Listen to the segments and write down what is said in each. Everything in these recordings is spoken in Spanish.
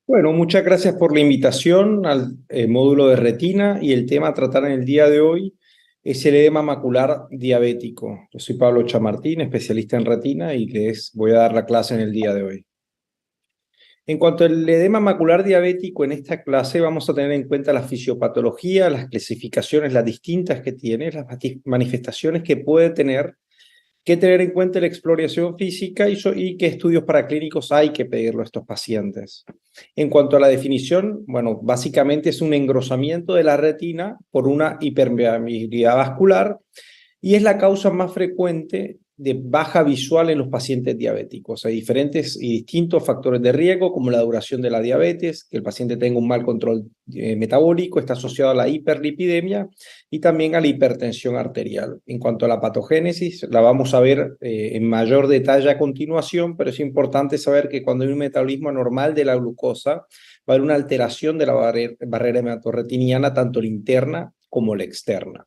Bueno, muchas gracias por la invitación al módulo de retina y el tema a tratar en el día de hoy es el edema macular diabético. Yo soy Pablo Chamartín, especialista en retina y les voy a dar la clase en el día de hoy. En cuanto al edema macular diabético, en esta clase vamos a tener en cuenta la fisiopatología, las clasificaciones, las distintas que tiene, las manifestaciones que puede tener, qué tener en cuenta la exploración física y qué estudios paraclínicos hay que pedirlo a estos pacientes. En cuanto a la definición, bueno, básicamente es un engrosamiento de la retina por una hipermeabilidad vascular y es la causa más frecuente de baja visual en los pacientes diabéticos. Hay diferentes y distintos factores de riesgo, como la duración de la diabetes, que el paciente tenga un mal control metabólico, está asociado a la hiperlipidemia y también a la hipertensión arterial. En cuanto a la patogénesis, la vamos a ver en mayor detalle a continuación, pero es importante saber que cuando hay un metabolismo anormal de la glucosa, va a haber una alteración de la barrera hematorretiniana, tanto la interna como la externa.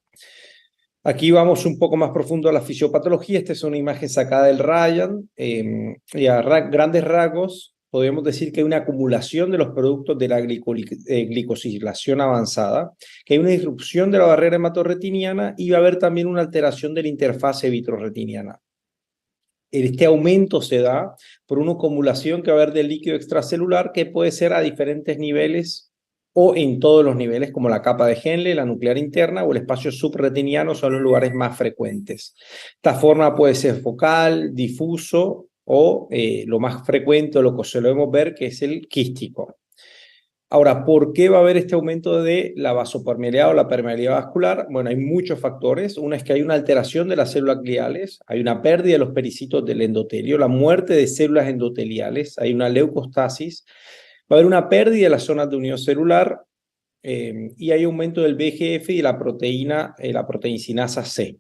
Aquí vamos un poco más profundo a la fisiopatología. Esta es una imagen sacada del Ryan. Y a grandes rasgos podemos decir que hay una acumulación de los productos de la glicosilación avanzada, que hay una disrupción de la barrera hematorretiniana y va a haber también una alteración de la interfase vitroretiniana. Este aumento se da por una acumulación que va a haber del líquido extracelular que puede ser a diferentes niveles o en todos los niveles, como la capa de Henle, la nuclear interna o el espacio subretiniano son los lugares más frecuentes. Esta forma puede ser focal, difuso o lo más frecuente o lo que solemos ver que es el quístico. Ahora, ¿por qué va a haber este aumento de la vasopermeabilidad o la permeabilidad vascular? Bueno, hay muchos factores. Una es que hay una alteración de las células gliales, hay una pérdida de los pericitos del endotelio, la muerte de células endoteliales, hay una leucostasis, va a haber una pérdida de las zonas de unión celular y hay aumento del VEGF y de la proteína, la proteincinasa C.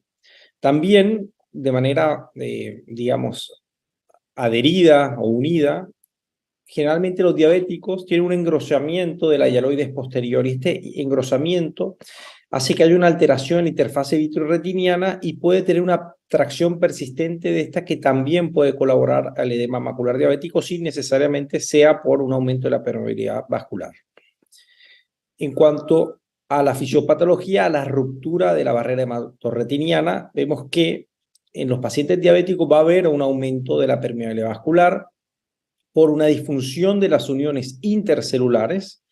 También, de manera, digamos, adherida o unida, generalmente los diabéticos tienen un engrosamiento de la hialoides posterior y este engrosamiento hace que haya una alteración en la interfase vitroretiniana y puede tener una tracción persistente de esta que también puede colaborar al edema macular diabético sin necesariamente sea por un aumento de la permeabilidad vascular. En cuanto a la fisiopatología, a la ruptura de la barrera hematorretiniana, vemos que en los pacientes diabéticos va a haber un aumento de la permeabilidad vascular por una disfunción de las uniones intercelulares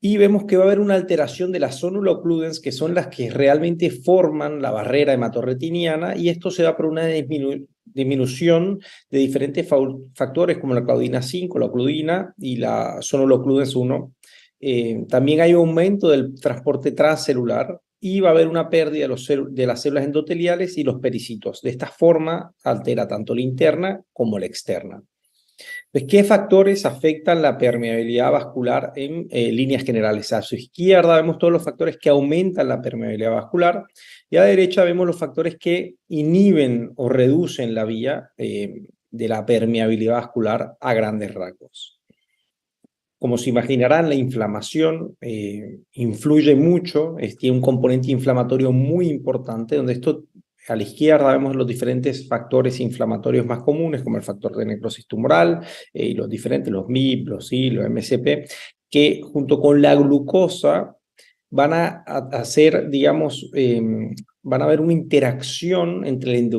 y vemos que va a haber una alteración de las zonulo occludens, que son las que realmente forman la barrera hematorretiniana, y esto se da por una disminución de diferentes factores como la claudina 5, la ocludina y la zonulo occludens 1. También hay un aumento del transporte transcelular y va a haber una pérdida de las células endoteliales y los pericitos. De esta forma altera tanto la interna como la externa. Pues, ¿qué factores afectan la permeabilidad vascular en líneas generales? A su izquierda vemos todos los factores que aumentan la permeabilidad vascular y a la derecha vemos los factores que inhiben o reducen la vía de la permeabilidad vascular a grandes rasgos. Como se imaginarán, la inflamación influye mucho, tiene un componente inflamatorio muy importante, donde esto a la izquierda vemos los diferentes factores inflamatorios más comunes, como el factor de necrosis tumoral, y los diferentes, los MIP, los I, los MSP, que junto con la glucosa van a hacer, digamos, van a haber una interacción entre el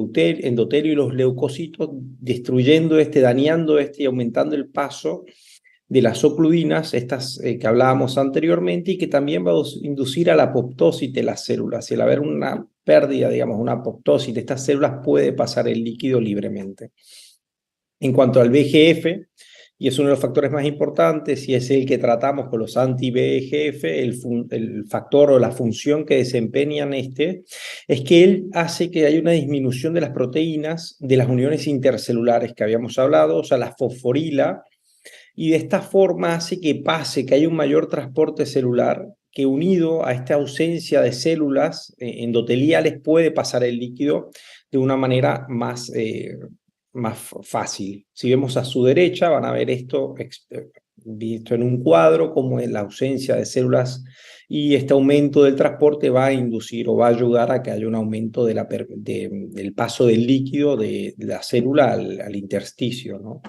endotelio y los leucocitos, destruyendo dañando y aumentando el paso de las ocludinas, estas que hablábamos anteriormente, y que también va a inducir a la apoptosis de las células. Si al haber una pérdida, digamos, una apoptosis de estas células, puede pasar el líquido libremente. En cuanto al VEGF, y es uno de los factores más importantes, y es el que tratamos con los anti-VEGF, el factor o la función que desempeñan es que él hace que haya una disminución de las proteínas de las uniones intercelulares que habíamos hablado, o sea, la fosforila, y de esta forma hace que pase, que haya un mayor transporte celular, que unido a esta ausencia de células endoteliales puede pasar el líquido de una manera más fácil. Si vemos a su derecha, van a ver esto visto en un cuadro, como es la ausencia de células, y este aumento del transporte va a inducir o va a ayudar a que haya un aumento del paso del líquido de la célula al intersticio, ¿no?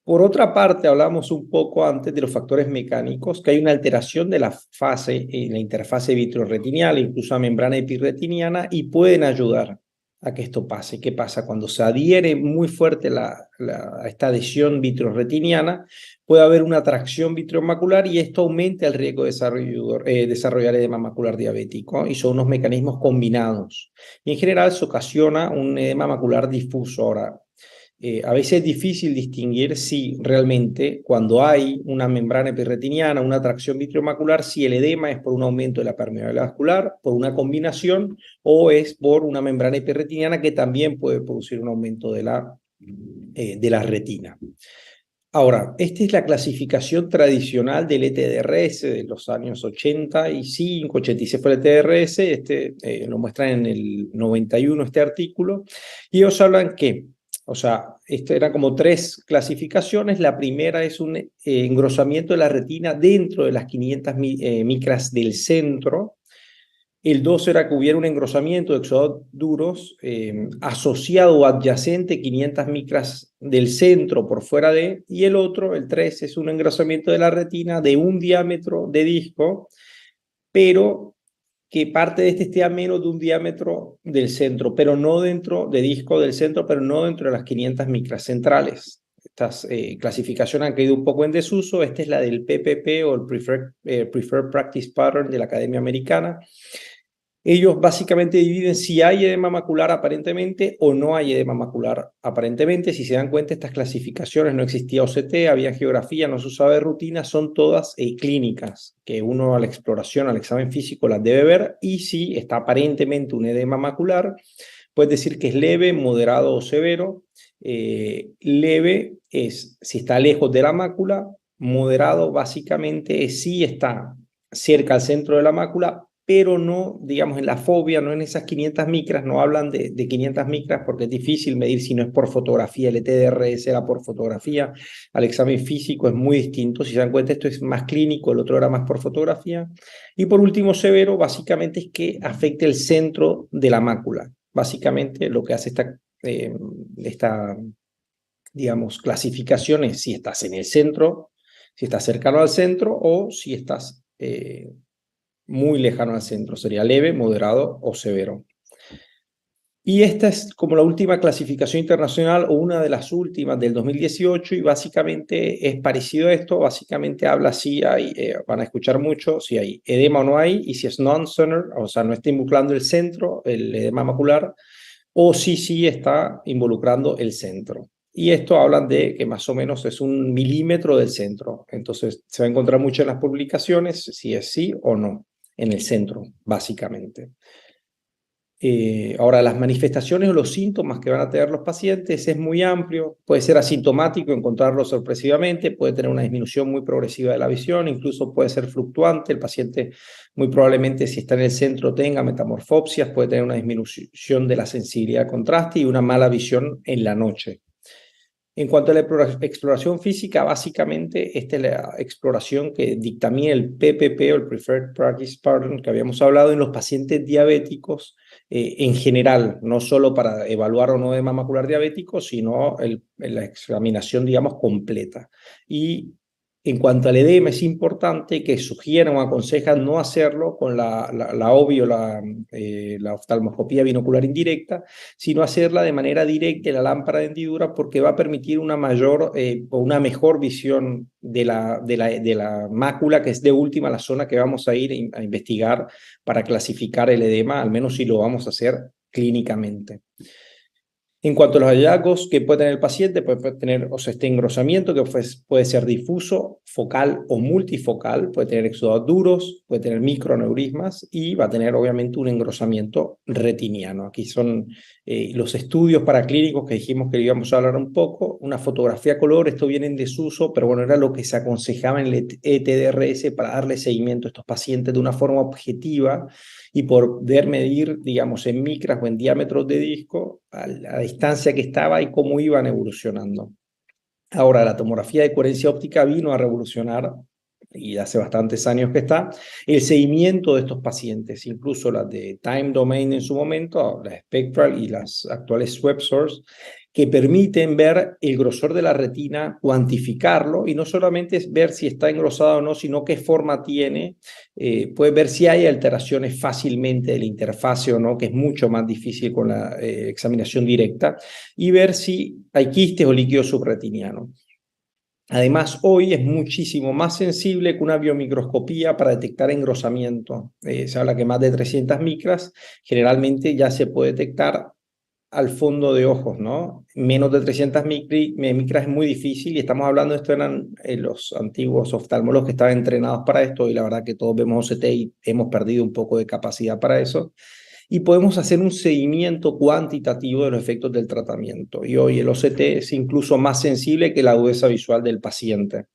Por otra parte, hablamos un poco antes de los factores mecánicos, que hay una alteración de la fase, la interfase vitreoretiniana, incluso la membrana epirretiniana, y pueden ayudar a que esto pase. ¿Qué pasa? Cuando se adhiere muy fuerte esta adhesión vitreoretiniana, puede haber una atracción vitreomacular y esto aumenta el riesgo de desarrollar edema macular diabético, y son unos mecanismos combinados. Y en general se ocasiona un edema macular difuso. Ahora, a veces es difícil distinguir si realmente cuando hay una membrana epirretiniana, una atracción vitreomacular, si el edema es por un aumento de la permeabilidad vascular, por una combinación, o es por una membrana epirretiniana que también puede producir un aumento de la retina. Ahora, esta es la clasificación tradicional del ETDRS de los años 85, 86 fue el ETDRS, lo muestran en el 91 este artículo, y ellos hablan que, o sea, esto eran como 3 clasificaciones. La primera es un engrosamiento de la retina dentro de las 500 micras del centro. El 2 era que hubiera un engrosamiento de exudados duros asociado o adyacente 500 micras del centro por fuera de, y el otro, el 3, es un engrosamiento de la retina de un diámetro de disco, pero que parte de este esté a menos de un diámetro del centro, pero no dentro de disco del centro, pero no dentro de las 500 micras centrales. Estas clasificaciones han caído un poco en desuso. Esta es la del PPP o el Preferred Practice Pattern de la Academia Americana. Ellos básicamente dividen si hay edema macular aparentemente o no hay edema macular aparentemente. Si se dan cuenta, estas clasificaciones, no existía OCT, había geografía, no se usaba de rutina, son todas clínicas, que uno a la exploración, al examen físico las debe ver, y si está aparentemente un edema macular, puedes decir que es leve, moderado o severo. Leve es si está lejos de la mácula, moderado básicamente es si está cerca al centro de la mácula, pero no, digamos, en la fobia, no en esas 500 micras, no hablan de 500 micras porque es difícil medir si no es por fotografía. El ETDRS era por fotografía, al examen físico es muy distinto. Si se dan cuenta, esto es más clínico, el otro era más por fotografía. Y por último, severo, básicamente es que afecte el centro de la mácula. Básicamente lo que hace esta digamos, clasificación es si estás en el centro, si estás cercano al centro o si estás muy lejano al centro. Sería leve, moderado o severo. Y esta es como la última clasificación internacional o una de las últimas del 2018 y básicamente es parecido a esto. Básicamente habla si hay, van a escuchar mucho, si hay edema o no hay, y si es non-center, o sea, no está involucrando el centro, el edema macular, o si sí está involucrando el centro. Y esto hablan de que más o menos es 1 milímetro del centro. Entonces se va a encontrar mucho en las publicaciones si es sí o no en el centro, básicamente. Ahora, las manifestaciones o los síntomas que van a tener los pacientes es muy amplio. Puede ser asintomático, encontrarlo sorpresivamente, puede tener una disminución muy progresiva de la visión, incluso puede ser fluctuante. El paciente muy probablemente, si está en el centro, tenga metamorfopsias, puede tener una disminución de la sensibilidad al contraste y una mala visión en la noche. En cuanto a la exploración física, básicamente esta es la exploración que dictamina el PPP o el Preferred Practice Pattern que habíamos hablado en los pacientes diabéticos en general, no solo para evaluar o no edema macular diabético, sino la examinación, digamos, completa. Y en cuanto al edema, es importante que sugieran o aconsejan no hacerlo con la oftalmoscopía binocular indirecta, sino hacerla de manera directa en la lámpara de hendidura, porque va a permitir una mayor o una mejor visión de la mácula, que es de última la zona que vamos a ir a investigar para clasificar el edema, al menos si lo vamos a hacer clínicamente. En cuanto a los hallazgos que puede tener el paciente, puede tener, o sea, este engrosamiento que puede ser difuso, focal o multifocal, puede tener exudados duros, puede tener microneurismas y va a tener obviamente un engrosamiento retiniano. Aquí son los estudios paraclínicos que dijimos que íbamos a hablar un poco. Una fotografía a color, esto viene en desuso, pero bueno, era lo que se aconsejaba en el ETDRS para darle seguimiento a estos pacientes de una forma objetiva y poder medir, digamos, en micras o en diámetros de disco a la distancia que estaba y cómo iban evolucionando. Ahora, la tomografía de coherencia óptica vino a revolucionar, y hace bastantes años que está, el seguimiento de estos pacientes, incluso las de Time Domain en su momento, las Spectral y las actuales SwepSource, que permiten ver el grosor de la retina, cuantificarlo, y no solamente es ver si está engrosada o no, sino qué forma tiene. Puede ver si hay alteraciones fácilmente de la interfase o no, que es mucho más difícil con la examinación directa, y ver si hay quistes o líquido subretiniano. Además, hoy es muchísimo más sensible que una biomicroscopía para detectar engrosamiento. Se habla que más de 300 micras generalmente ya se puede detectar al fondo de ojos, ¿no? Menos de 300 micras es muy difícil, y estamos hablando, esto eran los antiguos oftalmólogos que estaban entrenados para esto, y la verdad que todos vemos OCT y hemos perdido un poco de capacidad para eso, y podemos hacer un seguimiento cuantitativo de los efectos del tratamiento. Y hoy el OCT es incluso más sensible que la agudeza visual del paciente.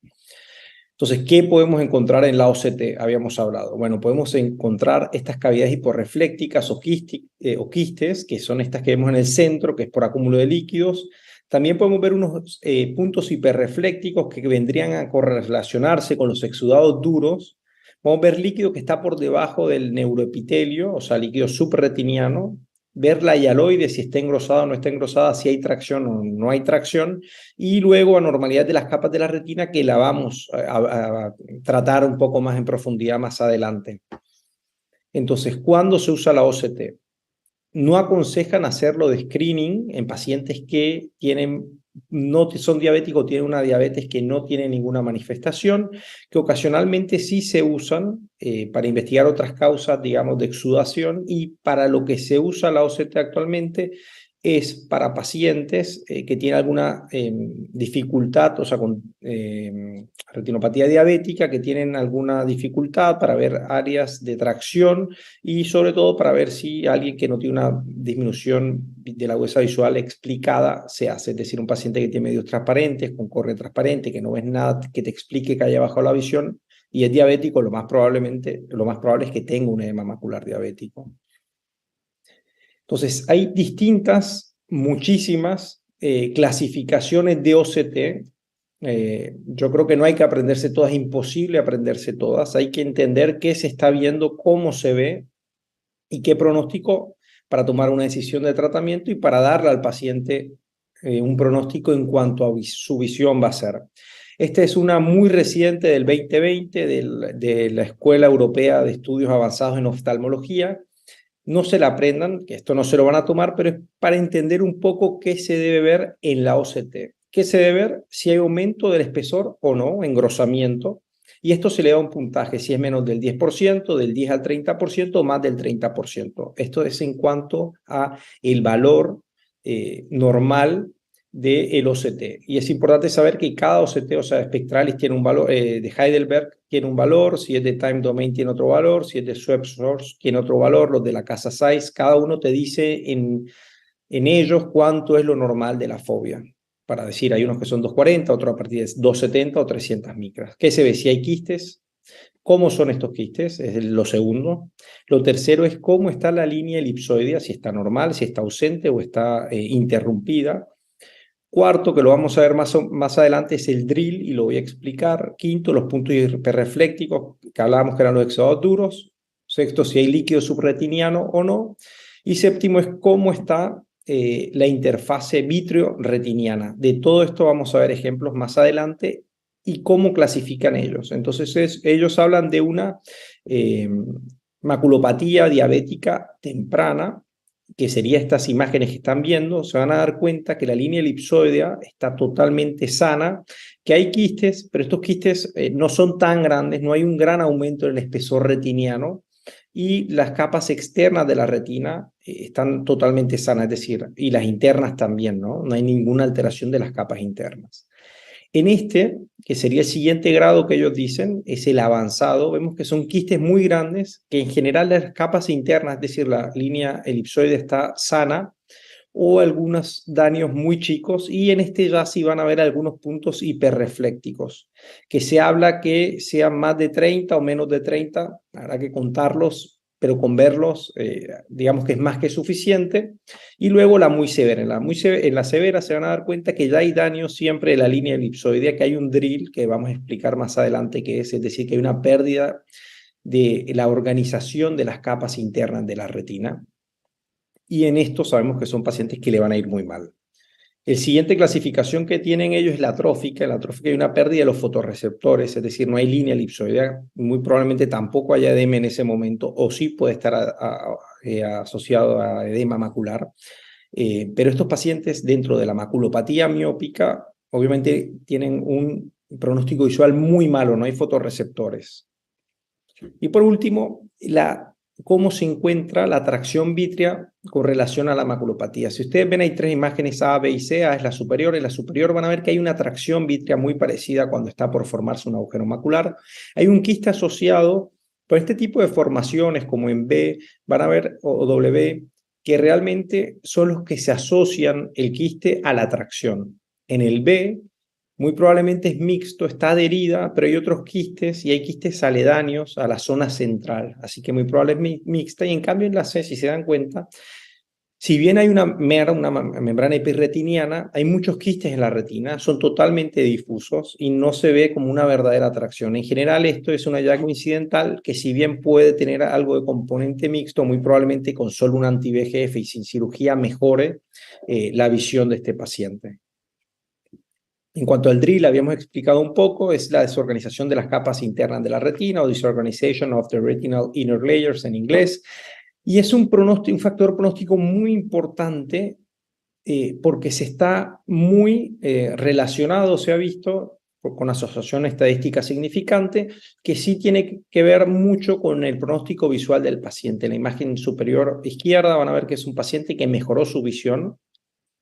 Entonces, ¿qué podemos encontrar en la OCT? Habíamos hablado. Bueno, podemos encontrar estas cavidades hiporreflécticas o quistes, que son estas que vemos en el centro, que es por acúmulo de líquidos. También podemos ver unos puntos hiperreflécticos que vendrían a correlacionarse con los exudados duros. Podemos ver líquido que está por debajo del neuroepitelio, o sea, líquido subretiniano. Ver la hialoide, si está engrosada o no está engrosada, si hay tracción o no hay tracción, y luego anormalidad de las capas de la retina, que la vamos a tratar un poco más en profundidad más adelante. Entonces, ¿cuándo se usa la OCT? No aconsejan hacerlo de screening en pacientes que no son diabéticos, tienen una diabetes que no tiene ninguna manifestación, que ocasionalmente sí se usan para investigar otras causas, digamos, de exudación, y para lo que se usa la OCT actualmente es para pacientes que tienen alguna dificultad, o sea, con retinopatía diabética, que tienen alguna dificultad para ver áreas de tracción, y sobre todo para ver si alguien que no tiene una disminución de la agudeza visual explicada se hace, es decir, un paciente que tiene medios transparentes, con córnea transparente, que no ves nada que te explique que haya bajado la visión y es diabético, lo más probable es que tenga un edema macular diabético. Entonces, hay muchísimas clasificaciones de OCT. Yo creo que no hay que aprenderse todas, es imposible aprenderse todas. Hay que entender qué se está viendo, cómo se ve y qué pronóstico para tomar una decisión de tratamiento y para darle al paciente un pronóstico en cuanto a su visión va a ser. Esta es una muy reciente del 2020 de la Escuela Europea de Estudios Avanzados en Oftalmología. No se la aprendan, que esto no se lo van a tomar, pero es para entender un poco qué se debe ver en la OCT. ¿Qué se debe ver? Si hay aumento del espesor o no, engrosamiento. Y esto se le da un puntaje, si es menos del 10%, del 10 al 30% o más del 30%. Esto es en cuanto a el valor normal del OCT. Y es importante saber que cada OCT, o sea, Spectralis tiene un valor, de Heidelberg tiene un valor, si es de Time Domain tiene otro valor, si es de Sweb Source tiene otro valor, los de la casa Zeiss, cada uno te dice en ellos cuánto es lo normal de la fobia. Para decir, hay unos que son 240, otros a partir de 270 o 300 micras. ¿Qué se ve? Si hay quistes, ¿cómo son estos quistes? Es lo segundo. Lo tercero es cómo está la línea elipsoidea, si está normal, si está ausente o está interrumpida. Cuarto, que lo vamos a ver más adelante, es el drill, y lo voy a explicar. Quinto, los puntos hiperreflécticos, que hablábamos que eran los exudados duros. Sexto, si hay líquido subretiniano o no. Y séptimo es cómo está la interfase vitreo-retiniana. De todo esto vamos a ver ejemplos más adelante y cómo clasifican ellos. Entonces, ellos hablan de una maculopatía diabética temprana, que sería estas imágenes que están viendo. Se van a dar cuenta que la línea elipsoidea está totalmente sana, que hay quistes, pero estos quistes no son tan grandes, no hay un gran aumento en el espesor retiniano, y las capas externas de la retina están totalmente sanas, es decir, y las internas también, ¿no? No hay ninguna alteración de las capas internas. En este, que sería el siguiente grado que ellos dicen, es el avanzado, vemos que son quistes muy grandes, que en general las capas internas, es decir, la línea elipsoide está sana, o algunos daños muy chicos, y en este ya sí van a ver algunos puntos hiperreflécticos, que se habla que sean más de 30 o menos de 30, habrá que contarlos, pero con verlos, digamos que es más que suficiente. Y luego la muy severa. En la severa se van a dar cuenta que ya hay daño siempre de la línea elipsoidea, que hay un drill, que vamos a explicar más adelante qué es decir, que hay una pérdida de la organización de las capas internas de la retina. Y en esto sabemos que son pacientes que le van a ir muy mal. El siguiente clasificación que tienen ellos es la atrófica. En la atrófica hay una pérdida de los fotorreceptores, es decir, no hay línea elipsoidea. Muy probablemente tampoco haya edema en ese momento, o sí puede estar asociado a edema macular. Pero estos pacientes dentro de la maculopatía miópica, obviamente tienen un pronóstico visual muy malo, no hay fotorreceptores. Y por último, cómo se encuentra la tracción vítrea con relación a la maculopatía. Si ustedes ven, hay tres imágenes A, B y C. A es la superior. En la superior van a ver que hay una tracción vítrea muy parecida cuando está por formarse un agujero macular. Hay un quiste asociado, por este tipo de formaciones como en B, van a ver, o W, que realmente son los que se asocian el quiste a la tracción. En el B, muy probablemente es mixto, está adherida, pero hay otros quistes y hay quistes aledaños a la zona central, así que muy probable es mixta. Y en cambio en la C, si se dan cuenta, si bien hay una membrana epirretiniana, hay muchos quistes en la retina, son totalmente difusos y no se ve como una verdadera atracción. En general esto es un hallazgo incidental que, si bien puede tener algo de componente mixto, muy probablemente con solo un anti-VEGF y sin cirugía mejore la visión de este paciente. En cuanto al DRIL, habíamos explicado un poco, es la desorganización de las capas internas de la retina, o disorganization of the retinal inner layers en inglés, y es un factor pronóstico muy importante porque se está muy relacionado, se ha visto, con asociación estadística significante, que sí tiene que ver mucho con el pronóstico visual del paciente. En la imagen superior izquierda van a ver que es un paciente que mejoró su visión,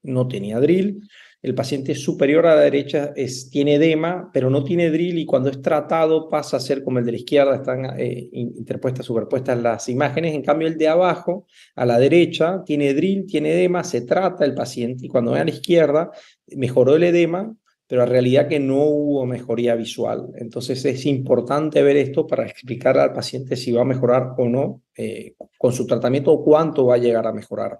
no tenía DRIL. El paciente superior a la derecha tiene edema, pero no tiene DRIL, y cuando es tratado pasa a ser como el de la izquierda. Están interpuestas, superpuestas las imágenes. En cambio, el de abajo, a la derecha, tiene DRIL, tiene edema, se trata el paciente, y cuando ve a la izquierda, mejoró el edema, pero en realidad que no hubo mejoría visual. Entonces es importante ver esto para explicar al paciente si va a mejorar o no con su tratamiento, o cuánto va a llegar a mejorar.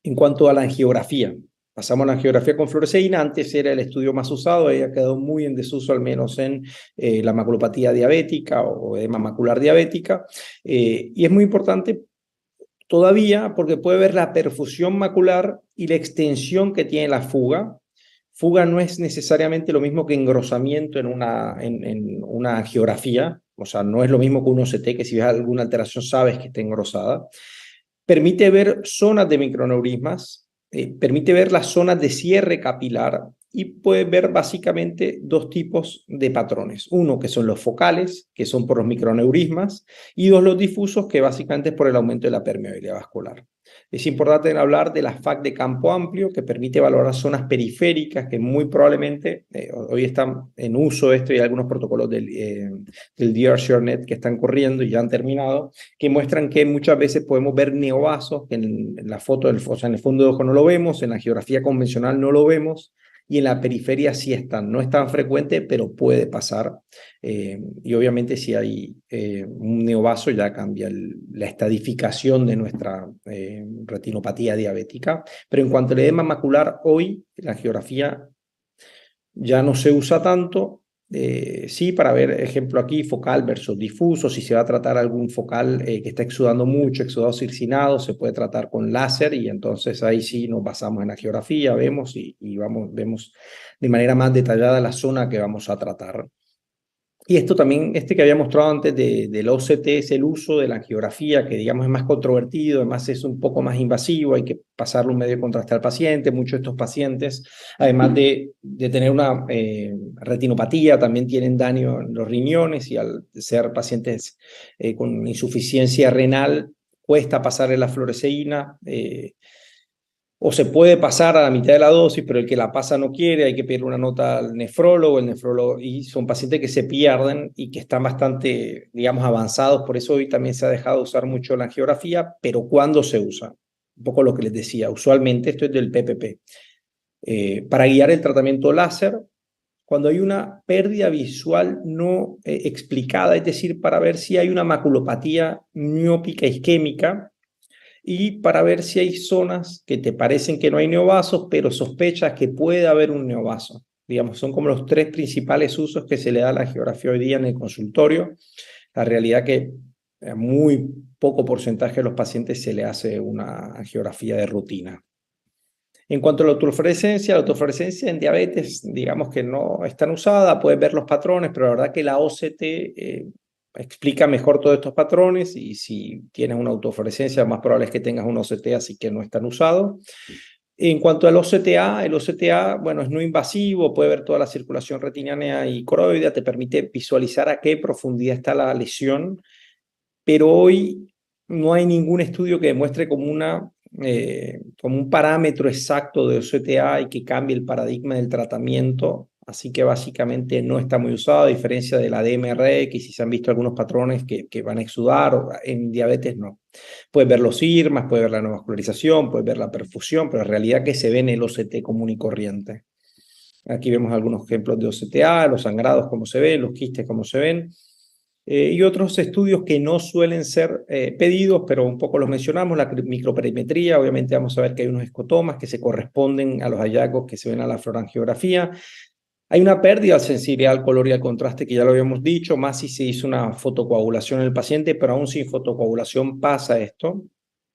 En cuanto a la angiografía, pasamos a la angiografía con fluoresceína. Antes era el estudio más usado, ha quedado muy en desuso, al menos en la maculopatía diabética o edema macular diabética. Y es muy importante todavía porque puede ver la perfusión macular y la extensión que tiene la fuga. Fuga no es necesariamente lo mismo que engrosamiento en una angiografía, o sea, no es lo mismo que un OCT, que si ves alguna alteración sabes que está engrosada. Permite ver zonas de microneurismas, permite ver las zonas de cierre capilar, y puede ver básicamente dos tipos de patrones. Uno, que son los focales, que son por los microneurismas, y dos, los difusos, que básicamente es por el aumento de la permeabilidad vascular. Es importante hablar de la FAC de campo amplio, que permite valorar zonas periféricas, que muy probablemente, hoy están en uso esto, y hay algunos protocolos del DRCRNet que están corriendo y ya han terminado, que muestran que muchas veces podemos ver neovasos, que en la foto, o sea, en el fondo de ojo no lo vemos, en la geografía convencional no lo vemos, y en la periferia sí están. No es tan frecuente, pero puede pasar. Y obviamente si hay un neovaso, ya cambia la estadificación de nuestra retinopatía diabética. Pero en cuanto al edema macular, hoy la geografía ya no se usa tanto. Sí, para ver, ejemplo aquí, focal versus difuso. Si se va a tratar algún focal que está exudando mucho, exudado circinado, se puede tratar con láser, y entonces ahí sí nos basamos en la geografía, vemos y vemos de manera más detallada la zona que vamos a tratar. Y esto también, que había mostrado antes del OCT, es el uso de la angiografía, que digamos es más controvertido, además es un poco más invasivo, hay que pasarle un medio de contraste al paciente. Muchos de estos pacientes, además de tener una retinopatía, también tienen daño en los riñones, y al ser pacientes con insuficiencia renal, cuesta pasarle la fluoresceína, o se puede pasar a la mitad de la dosis, pero el que la pasa no quiere, hay que pedir una nota al nefrólogo, y son pacientes que se pierden y que están bastante, digamos, avanzados. Por eso hoy también se ha dejado de usar mucho la angiografía. Pero ¿cuándo se usa? Un poco lo que les decía, usualmente esto es del PPP. Para guiar el tratamiento láser, cuando hay una pérdida visual no explicada, es decir, para ver si hay una maculopatía miópica isquémica, y para ver si hay zonas que te parecen que no hay neovasos, pero sospechas que puede haber un neovaso. Digamos, son como los tres principales usos que se le da a la angiografía hoy día en el consultorio. La realidad que a muy poco porcentaje de los pacientes se le hace una angiografía de rutina. En cuanto a la autofluorescencia en diabetes, digamos que no es tan usada, puedes ver los patrones, pero la verdad que la OCT explica mejor todos estos patrones y si tienes una autofluorescencia, más probable es que tengas un OCT, así que no es tan usado. En cuanto al OCTA, el OCTA, bueno, es no invasivo, puede ver toda la circulación retiniana y coroidea, te permite visualizar a qué profundidad está la lesión, pero hoy no hay ningún estudio que demuestre como un parámetro exacto de OCTA y que cambie el paradigma del tratamiento, así que básicamente no está muy usado, a diferencia de la DMRX, si se han visto algunos patrones que van a exudar, en diabetes no. Puedes ver los IRMAs, puedes ver la neovascularización, puedes ver la perfusión, pero en realidad que se ve en el OCT común y corriente. Aquí vemos algunos ejemplos de OCTA, los sangrados como se ven, los quistes como se ven, y otros estudios que no suelen ser pedidos, pero un poco los mencionamos, la microperimetría, obviamente vamos a ver que hay unos escotomas que se corresponden a los hallazgos que se ven a la fluorangiografía. Hay una pérdida de sensibilidad al color y al contraste, que ya lo habíamos dicho, más si se hizo una fotocoagulación en el paciente, pero aún sin fotocoagulación pasa esto.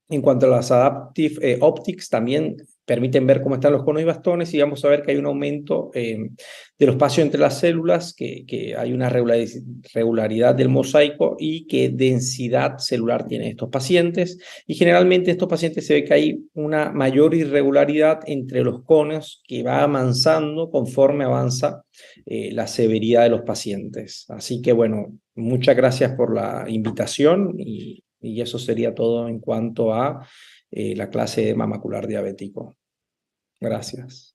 En cuanto a las Adaptive Optics, también permiten ver cómo están los conos y bastones y vamos a ver que hay un aumento del espacio entre las células, que hay una regularidad del mosaico y qué densidad celular tienen estos pacientes. Y generalmente estos pacientes se ve que hay una mayor irregularidad entre los conos que va avanzando conforme avanza la severidad de los pacientes. Así que bueno, muchas gracias por la invitación y eso sería todo en cuanto a la clase de edema macular diabético. Gracias.